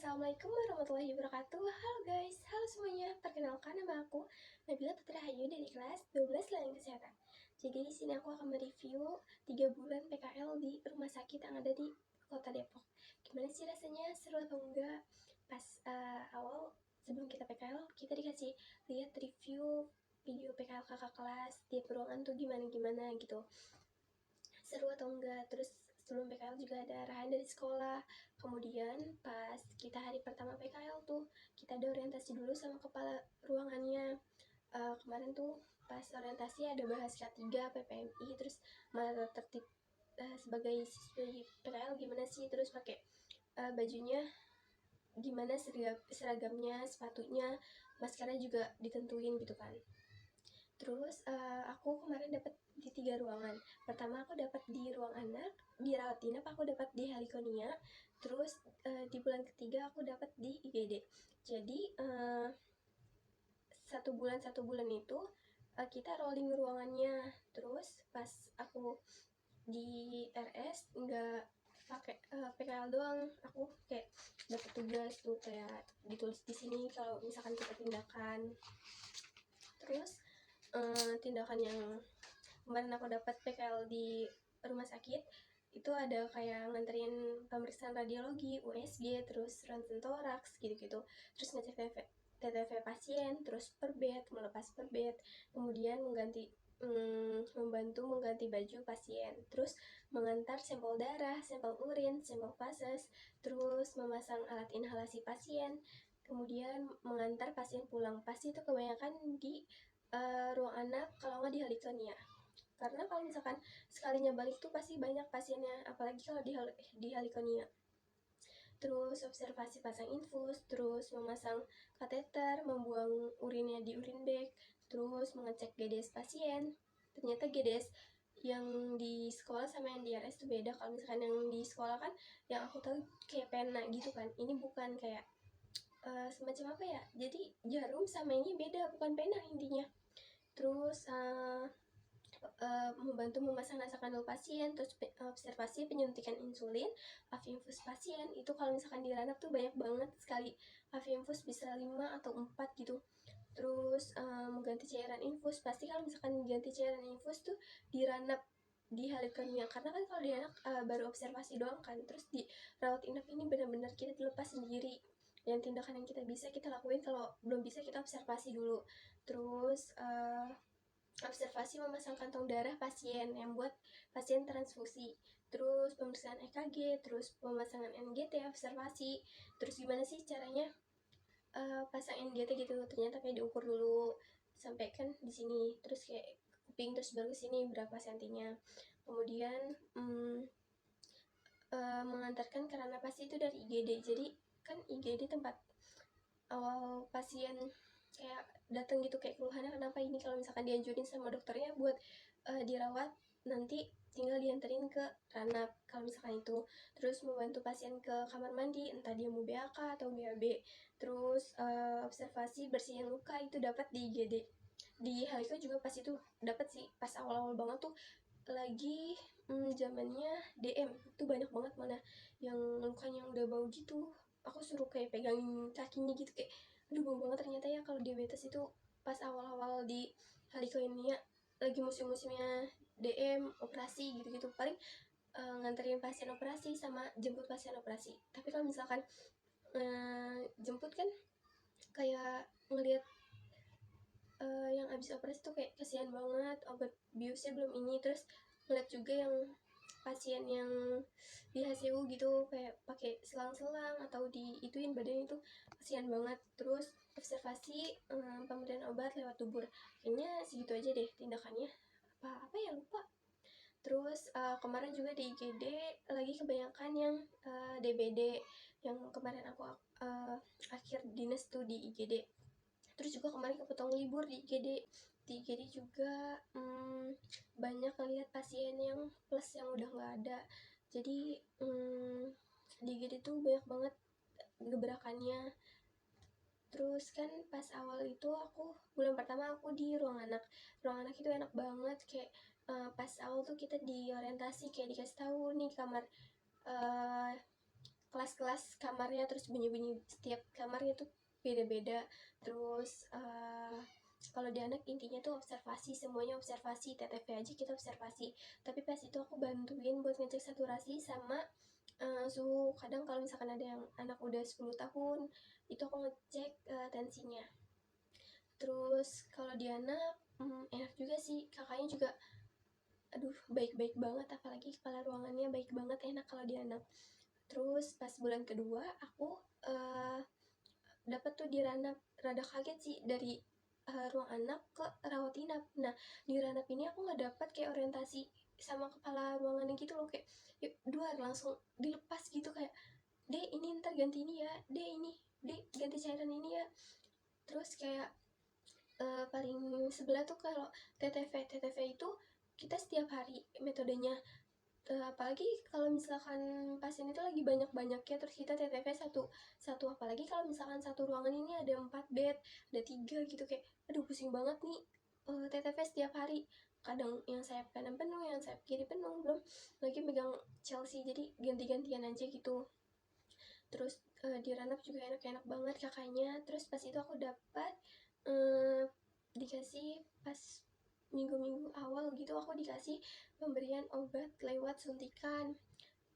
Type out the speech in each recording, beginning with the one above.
Assalamualaikum warahmatullahi wabarakatuh. Halo guys, halo semuanya. Perkenalkan, nama aku Nabila Putra Hayu dari kelas 12 Layanan Kesehatan. Jadi di sini aku akan mereview 3 bulan PKL di rumah sakit yang ada di Kota Depok. Gimana sih rasanya, seru atau enggak? Pas awal sebelum kita PKL, kita dikasih lihat review video PKL kakak kelas di ruangan tuh gimana gitu. Seru atau enggak? Terus sebelum PKL juga ada arahan dari sekolah. Kemudian pas kita hari pertama PKL tuh kita ada orientasi dulu sama kepala ruangannya. Kemarin tuh pas orientasi ada bahas K3 PPMI, terus malah tertib sebagai siswi PKL gimana sih, terus pakai bajunya gimana, seragamnya, sepatunya, maskernya juga ditentuin gitu kan. Terus aku kemarin dapat di 3 ruangan. Pertama aku dapat di ruang anak, di rawat inap aku dapat di Helikonia. Terus di bulan ketiga aku dapat di IGD. Jadi 1 bulan itu kita rolling ruangannya. Terus pas aku di RS nggak pakai PKL doang, aku kayak dapat tugas tuh kayak ditulis di sini kalau misalkan kita tindakan. Terus tindakan yang kemarin aku dapat PKL di rumah sakit itu ada kayak nganterin pemeriksaan radiologi, USG, terus ronsen toraks gitu-gitu, terus ngecek TTV pasien, terus per bed, melepas per bed, kemudian membantu mengganti baju pasien, terus mengantar sampel darah, sampel urin, sampel fases, terus memasang alat inhalasi pasien, kemudian mengantar pasien pulang. Pasti itu kebanyakan di ruang anak, kalau nggak di Helikonia. Karena kalau misalkan sekalinya balik tuh pasti banyak pasiennya, apalagi kalau di Helikonia. Terus observasi pasang infus, terus memasang kateter, membuang urinnya di urin bag, terus mengecek GDS pasien. Ternyata GDS yang di sekolah sama yang di RS tuh beda. Kalau misalkan yang di sekolah kan yang aku tahu kayak pena gitu kan, ini bukan, kayak semacam apa ya, jadi jarum sama ini beda, bukan pena intinya. Terus membantu memasang nasak kandung pasien, terus observasi penyuntikan insulin, AV infus pasien. Itu kalau misalkan di ranap tuh banyak banget sekali, AV infus bisa 5 atau 4 gitu. Terus mengganti cairan infus, pasti kalau misalkan ganti cairan infus tuh di ranap di Helikonia, karena kan kalau di anak baru observasi doang kan. Terus di rawat inap ini benar-benar kita dilepas sendiri, yang tindakan yang kita bisa kita lakuin, kalau belum bisa kita observasi dulu. Terus observasi memasang kantong darah pasien yang buat pasien transfusi, terus pemeriksaan EKG, terus pemasangan NGT, observasi, terus gimana sih caranya pasang NGT gitu. Ternyata kayak diukur dulu sampai kan di sini, terus kayak kuping, terus baru sini berapa sentinya. Kemudian mengantarkan karena pasti itu dari IGD. Jadi kan IGD tempat awal pasien kayak datang gitu, kayak keluhannya kenapa ini, kalau misalkan dianjurin sama dokternya buat dirawat, nanti tinggal dianterin ke ranap kalau misalkan itu. Terus membantu pasien ke kamar mandi, entah dia mau BAK atau BAB. Terus observasi bersihin luka itu dapat di IGD. Di Haliko juga pas itu dapat sih, pas awal-awal banget tuh lagi zamannya DM tuh banyak banget, mana yang lukanya udah bau gitu, aku suruh kayak pegangin kakinya gitu, kayak aduh bau banget. Ternyata ya kalau diabetes itu pas awal-awal di Helikonia lagi musim-musimnya DM operasi gitu-gitu, paling nganterin pasien operasi sama jemput pasien operasi. Tapi kalau misalkan jemput kan kayak ngelihat yang abis operasi tuh kayak kasihan banget, obat biusnya belum ini. Terus ngeliat juga yang pasien yang di HCU gitu kayak pakai selang-selang atau di ituin badan, itu kasihan banget. Terus observasi pemberian obat lewat dubur. Kayaknya segitu aja deh tindakannya, apa ya lupa. Terus kemarin juga di IGD lagi kebanyakan yang DBD, yang kemarin aku akhir dinas tuh di IGD. Terus juga kemarin kepotong libur di IGD. Di IGD juga banyak ngeliat pasien yang plus yang udah nggak ada. Jadi di IGD tuh banyak banget gebrakannya. Terus kan pas awal itu aku bulan pertama aku di ruang anak. Ruang anak itu enak banget, kayak pas awal tuh kita di orientasi kayak dikasih tahu nih kelas-kelas kamarnya, terus bunyi-bunyi setiap kamarnya tuh beda-beda. Terus kalau di anak intinya tuh observasi, semuanya observasi, TTV aja kita observasi. Tapi pas itu aku bantuin buat ngecek saturasi sama suhu. Kadang kalau misalkan ada yang anak udah 10 tahun, itu aku ngecek tensinya. Terus kalau di anak enak juga sih, kakaknya juga aduh baik-baik banget, apalagi kepala ruangannya baik banget, enak kalau di anak. Terus pas bulan kedua aku dapat tuh di ranap, rada kaget sih dari ruang anak ke rawat inap. Nah di ranap ini aku nggak dapat kayak orientasi sama kepala ruangannya gitu loh, kayak yuk dua langsung dilepas gitu, kayak deh ini ntar ganti ini ya, deh ganti cairan ini ya. Terus kayak paling sebelah tuh kalau TTV itu kita setiap hari metodenya. Apalagi kalau misalkan pasien itu lagi banyak-banyaknya, terus kita TTV satu apalagi kalau misalkan satu ruangan ini ada 4 bed, ada 3 gitu, kayak aduh pusing banget nih. TTV setiap hari, kadang yang sayap kanan penuh, yang sayap kiri penuh, belum lagi megang Chelsea, jadi ganti-gantian aja gitu. Terus di Ranap juga enak-enak banget kakaknya. Terus pas itu aku dapat dikasih pas minggu-minggu awal gitu, aku dikasih pemberian obat lewat suntikan.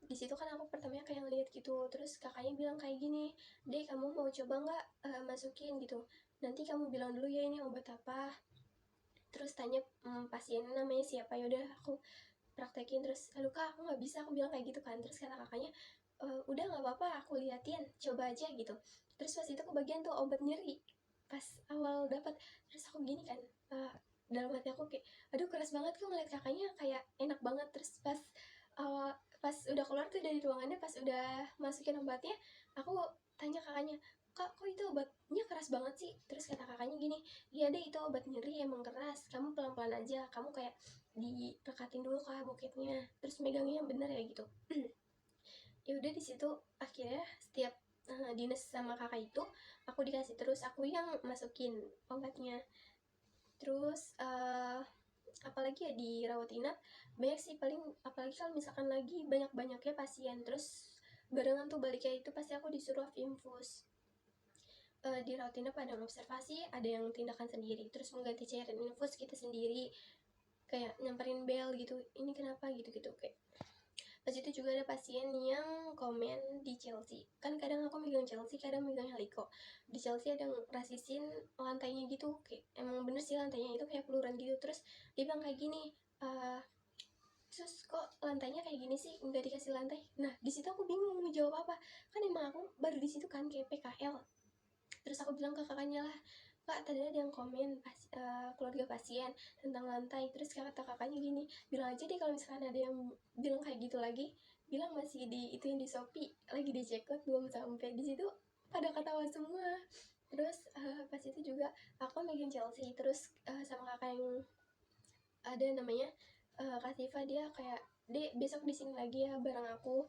Di situ kan aku pertamanya kayak ngeliat gitu, terus kakaknya bilang kayak gini, deh kamu mau coba nggak masukin gitu, nanti kamu bilang dulu ya ini obat apa. Terus tanya pasiennya namanya siapa, yaudah aku praktekin. Terus aduh kak aku nggak bisa, aku bilang kayak gitu kan. Terus kata kakaknya udah nggak apa-apa aku liatin, coba aja gitu. Terus pas itu kebagian tuh obat nyeri pas awal dapat. Terus aku gini kan, dalam hati aku kayak aduh keras banget kok ngeliat kakaknya kayak enak banget. Terus pas udah keluar tuh dari ruangannya, pas udah masukin obatnya, aku tanya kakaknya, kak kok itu obatnya keras banget sih? Terus kata kakaknya gini, iya deh itu obat nyeri emang keras, kamu pelan-pelan aja, kamu kayak dipekatin dulu kak boketnya, terus megangnya yang bener ya gitu. Ya udah di situ akhirnya setiap dinas sama kakak itu aku dikasih, terus aku yang masukin obatnya. Terus apalagi ya di rawat inap banyak sih, paling apalagi kalau misalkan lagi banyak-banyaknya pasien, terus barengan tuh baliknya itu pasti aku disuruh infus. Di rawat inap ada yang observasi, ada yang tindakan sendiri, terus mengganti cairan infus kita sendiri, kayak nyamperin bel gitu, ini kenapa gitu-gitu. Kayak pas itu juga ada pasien yang komen di Chelsea, kan kadang aku megang Chelsea, kadang megang Heliko. Di Chelsea ada yang rasisin lantainya gitu, kayak emang bener sih lantainya itu kayak peluran gitu. Terus dia bilang kayak gini, terus kok lantainya kayak gini sih, nggak dikasih lantai. Nah di situ aku bingung mau jawab apa, kan emang aku baru di situ kan kayak PKL. Terus aku bilang ke kakaknya lah, kak tadi ada yang komen keluarga pasien tentang lantai. Terus kata kakaknya gini, bilang aja deh kalau misalkan ada yang bilang kayak gitu lagi, bilang masih di itu yang di Shopee lagi di checkout belum sampai. Di situ pada ketawa semua. Terus pas itu juga aku megang Chelsea, terus sama kakak yang ada namanya Kak Siva, dia kayak dek besok di sini lagi ya bareng aku,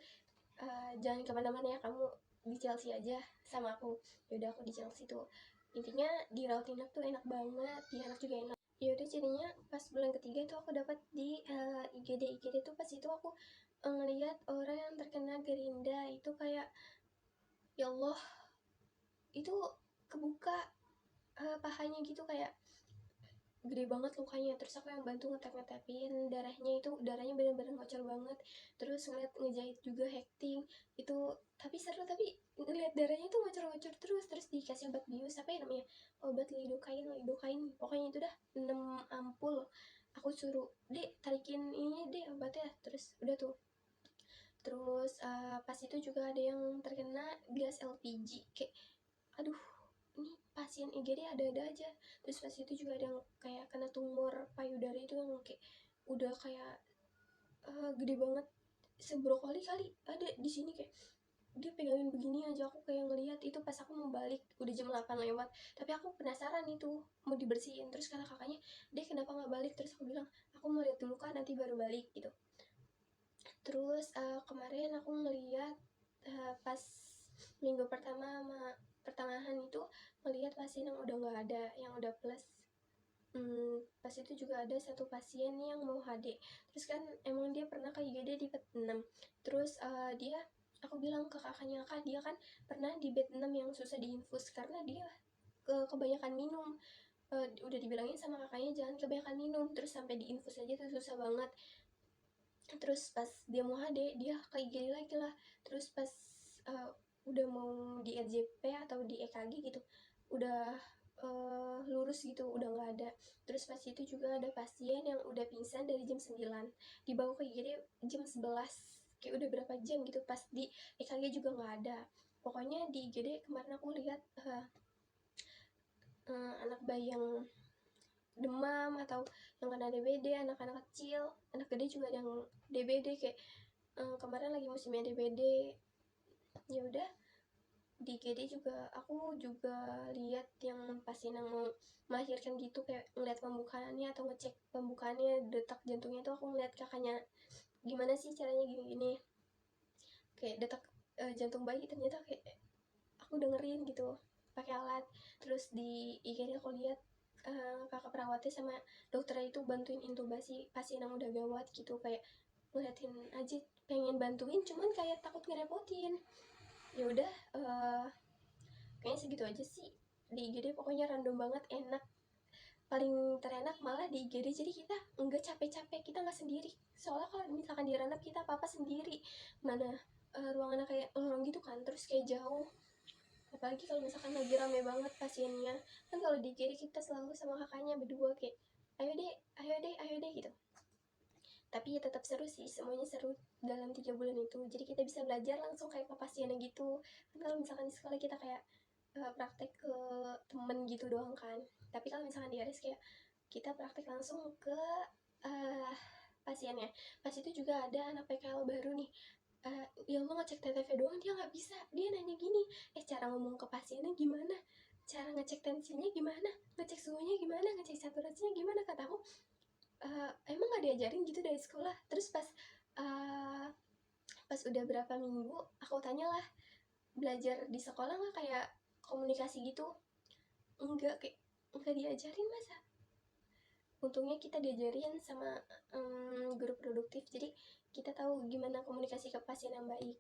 jangan kemana-mana ya, kamu di Chelsea aja sama aku. Yaudah aku di Chelsea tuh, intinya di rawat inap tuh enak banget, di anak juga enak. Yaudah jadinya pas bulan ketiga tuh aku dapat di IGD tuh. Pas itu aku ngelihat orang yang terkena gerinda itu kayak ya Allah, itu kebuka pahanya gitu, kayak gede banget lukanya. Terus aku yang bantu ngetep-ngetepin darahnya, itu darahnya bener-bener ngocor banget. Terus ngeliat ngejahit juga hekting itu, tapi seru, tapi ngeliat darahnya tuh ngocor-ngocor terus dikasih obat bius, apa ya namanya, obat lidokain, pokoknya itu dah 6 ampul. Aku suruh dek tarikin ininya deh obatnya, terus udah tuh. Terus pas itu juga ada yang terkena gas LPG, kayak aduh ini pasien IGD ada-ada aja. Terus pas itu juga ada yang kayak kena tumor payudara, itu yang kayak udah kayak gede banget, sebrokoli kali ada di sini, kayak dia pegangin begini aja. Aku kayak ngelihat itu pas aku mau balik udah jam 8 lewat, tapi aku penasaran itu mau dibersihin. Terus kata kakaknya, deh kenapa nggak balik? Terus aku bilang aku mau lihat dulu kan nanti baru balik gitu. Terus kemarin aku ngeliat pas minggu pertama sama pertengahan itu, ngeliat pasien yang udah nggak ada, yang udah plus. Pas itu juga ada satu pasien yang mau HD. Terus kan emang dia pernah ke IGD di pet 6. Terus dia aku bilang ke kakaknya, kak dia kan pernah di bed 6 yang susah diinfus karena dia kebanyakan minum. Udah dibilangin sama kakaknya jangan kebanyakan minum, terus sampai diinfus aja tuh susah banget. Terus pas dia mau HD dia ke IGD lagi lah. Terus pas uh, udah mau di RJP atau di EKG gitu udah lurus gitu, udah nggak ada. Terus pas itu juga ada pasien yang udah pingsan dari jam 9 dibawa ke IGD jam 11, kayak udah berapa jam gitu. Pas di EKG juga nggak ada. Pokoknya di IGD kemarin aku lihat anak bayi yang demam atau yang kena DBD, anak-anak kecil, anak gede juga ada yang DBD. Kayak kemarin lagi musimnya DBD. Ya udah, di GD juga aku juga lihat yang pasien yang mau melahirkan gitu, kayak ngeliat pembukaannya atau ngecek pembukaannya, detak jantungnya tuh aku ngeliat kakaknya gimana sih caranya gini-gini, kayak detak jantung bayi ternyata kayak aku dengerin gitu pakai alat. Terus di IGD aku lihat kakak perawatnya sama dokternya itu bantuin intubasi pasien yang udah gawat gitu, kayak ngeliatin aja, pengen bantuin cuman kayak takut ngerepotin. Ya udah, kayaknya segitu aja sih di IGD. Pokoknya random banget, enak. Paling terenak malah di IGD, jadi kita nggak capek-capek, kita nggak sendiri. Soalnya kalau misalkan di ranap kita apa-apa sendiri, mana ruangannya kayak lorong gitu kan, terus kayak jauh. Apalagi kalau misalkan lagi rame banget pasiennya, kan kalau di IGD kita selalu sama kakaknya berdua kayak ayo deh, ayo deh, ayo deh gitu. Tapi ya tetap seru sih, semuanya seru dalam 3 bulan itu. Jadi kita bisa belajar langsung kayak ke pasiennya gitu. Kan kalau misalkan di sekolah kita kayak praktek ke temen gitu doang kan. Tapi kalau misalkan di RS kayak kita praktek langsung ke uh, pasiennya. Pas itu juga ada anak PKL baru nih. Ya lo ngecek TTV doang dia nggak bisa. Dia nanya gini, cara ngomong ke pasiennya gimana? Cara ngecek tensinya gimana? Ngecek suhunya gimana? Ngecek saturasinya gimana? Kataku, emang gak diajarin gitu dari sekolah. Terus uh, pas udah berapa minggu aku tanyalah, belajar di sekolah nggak kayak komunikasi gitu? Enggak, kayak enggak diajarin masa. Untungnya kita diajarin sama guru produktif, jadi kita tahu gimana komunikasi ke pasien yang baik.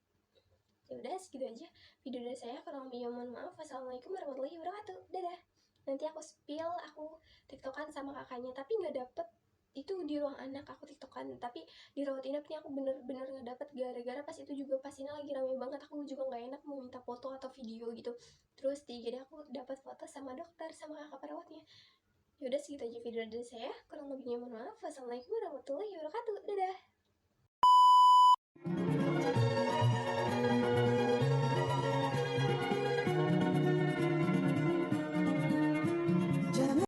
Ya udah, segitu aja video dari saya. Kurang lebihnya mohon maaf. Wassalamualaikum warahmatullahi wabarakatuh. Dadah. Nanti aku spill, aku tiktokan sama kakaknya, tapi nggak dapet itu di ruang anak aku tiktokan. Tapi di rawat inap nih aku bener-bener nggak dapet, gara-gara pas itu juga pasiennya lagi rame banget. Aku juga nggak enak mau minta foto atau video gitu. Terus jadi aku dapat foto sama dokter sama kakak perawatnya. Yaudah, segitu aja video dari saya. Kurang lebihnya mohon maaf. Wassalamualaikum warahmatullahi wabarakatuh. Dadah.